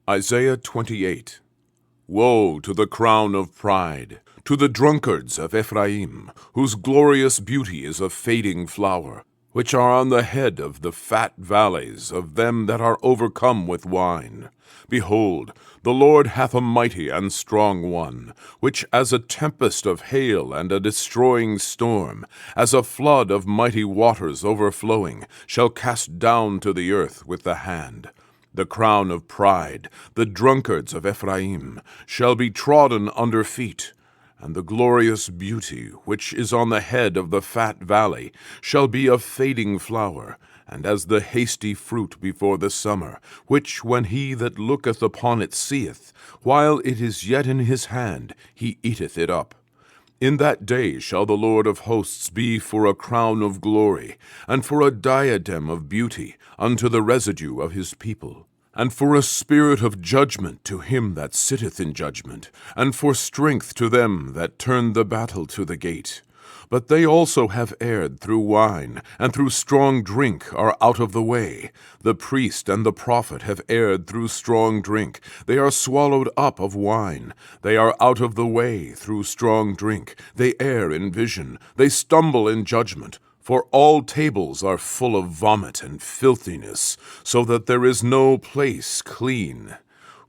Isaiah 28. Woe to the crown of pride, to the drunkards of Ephraim, whose glorious beauty is a fading flower, which are on the head of the fat valleys of them that are overcome with wine. Behold, the Lord hath a mighty and strong one, which as a tempest of hail and a destroying storm, as a flood of mighty waters overflowing, shall cast down to the earth with the hand. The crown of pride, the drunkards of Ephraim, shall be trodden under feet, and the glorious beauty which is on the head of the fat valley shall be a fading flower, and as the hasty fruit before the summer, which when he that looketh upon it seeth, while it is yet in his hand, he eateth it up. In that day shall the Lord of hosts be for a crown of glory, and for a diadem of beauty unto the residue of his people, and for a spirit of judgment to him that sitteth in judgment, and for strength to them that turn the battle to the gate. But they also have erred through wine, and through strong drink are out of the way. The priest and the prophet have erred through strong drink. They are swallowed up of wine. They are out of the way through strong drink. They err in vision. They stumble in judgment. For all tables are full of vomit and filthiness, so that there is no place clean.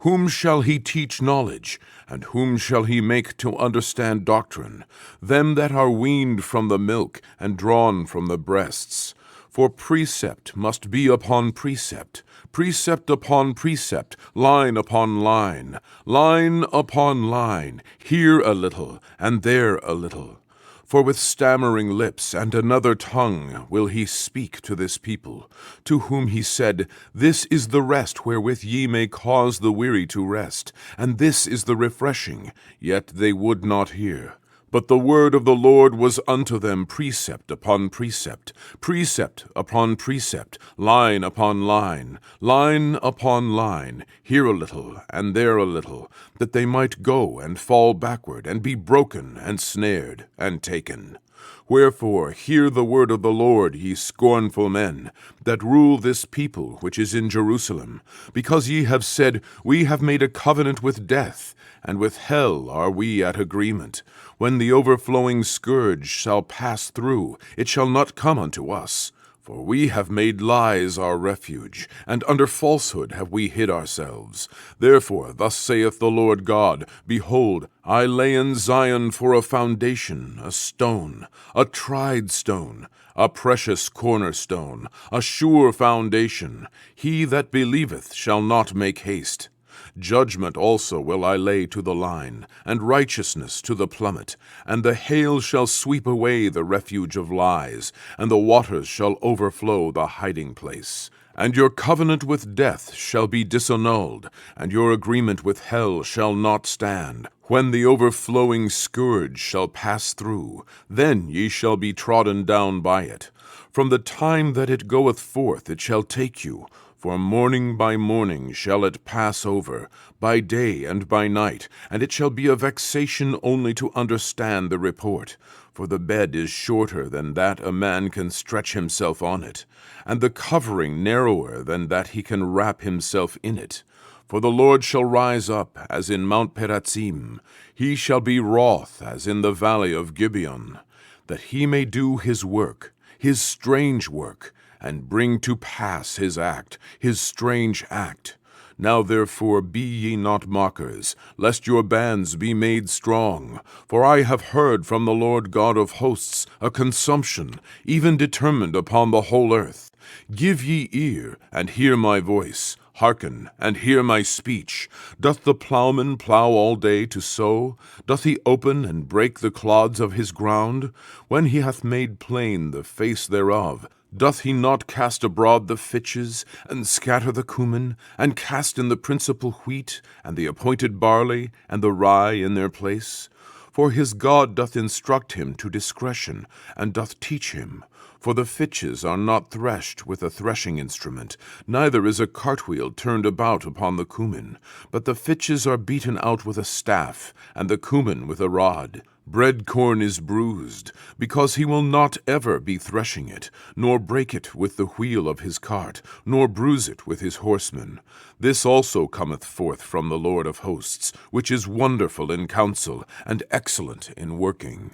Whom shall he teach knowledge, and whom shall he make to understand doctrine? Them that are weaned from the milk, and drawn from the breasts. For precept must be upon precept, precept upon precept, line upon line, line upon line, here a little, and there a little. For with stammering lips and another tongue will he speak to this people, to whom he said, This is the rest wherewith ye may cause the weary to rest, and this is the refreshing, yet they would not hear. But the word of the Lord was unto them precept upon precept, precept upon precept, line upon line, line upon line, here a little, and there a little, that they might go and fall backward, and be broken, and snared, and taken. Wherefore hear the word of the Lord, ye scornful men, that rule this people which is in Jerusalem, because ye have said, We have made a covenant with death, and with hell are we at agreement. When the overflowing scourge shall pass through, it shall not come unto us. For we have made lies our refuge, and under falsehood have we hid ourselves. Therefore thus saith the Lord God, Behold, I lay in Zion for a foundation, a stone, a tried stone, a precious cornerstone, a sure foundation. He that believeth shall not make haste. Judgment also will I lay to the line, and righteousness to the plummet, and the hail shall sweep away the refuge of lies, and the waters shall overflow the hiding place. And your covenant with death shall be disannulled, and your agreement with hell shall not stand. When the overflowing scourge shall pass through, then ye shall be trodden down by it. From the time that it goeth forth it shall take you, for morning by morning shall it pass over, by day and by night, and it shall be a vexation only to understand the report. For the bed is shorter than that a man can stretch himself on it, and the covering narrower than that he can wrap himself in it. For the Lord shall rise up as in Mount Perazim, he shall be wroth as in the valley of Gibeon, that he may do his work, his strange work, and bring to pass his act, his strange act. Now therefore be ye not mockers, lest your bands be made strong. For I have heard from the Lord God of hosts a consumption, even determined upon the whole earth. Give ye ear, and hear my voice. Hearken, and hear my speech. Doth the plowman plow all day to sow? Doth he open and break the clods of his ground? When he hath made plain the face thereof, doth he not cast abroad the fitches, and scatter the cumin, and cast in the principal wheat, and the appointed barley, and the rye in their place? For his God doth instruct him to discretion, and doth teach him. For the fitches are not threshed with a threshing instrument, neither is a cartwheel turned about upon the cumin, but the fitches are beaten out with a staff, and the cumin with a rod. Bread corn is bruised, because he will not ever be threshing it, nor break it with the wheel of his cart, nor bruise it with his horsemen. This also cometh forth from the Lord of hosts, which is wonderful in counsel, and excellent in working.